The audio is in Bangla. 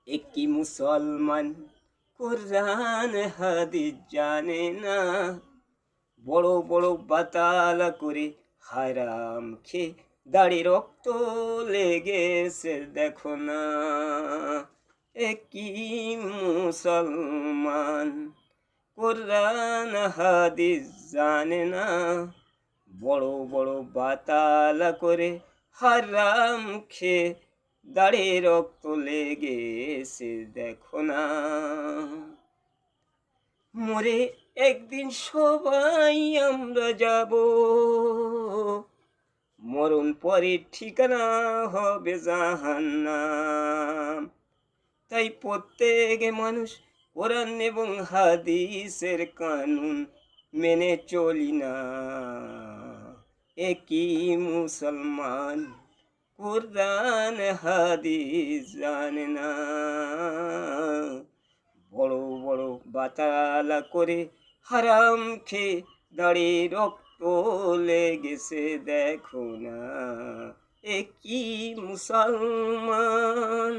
একই মুসলমান কোরআন হাদিস জানে না, বড় বড় বাতালা করে হারাম খেয়ে দাড়ি রক্ত লেগেছে দেখো না। একই মুসলমান কোরআন হাদিস জানে না, বড় বড় বাতালা করে হারাম খেয়ে দাড়ি রক্ত লেগেছে দেখো না। মরে একদিন সবাই আমরা যাব, মরণ পরে ঠিকানা হবে জাহান্নাম। তাই প্রত্যেক মানুষ কোরআন এবং হাদিসের কানুন মেনে চলি না। একই মুসলমান কোরআন হাদিস জানে না, বড় বড় বাতালা করে হারাম খেয়ে দাড়ি রক্ত লেগেছে দেখো না। একই মুসলমান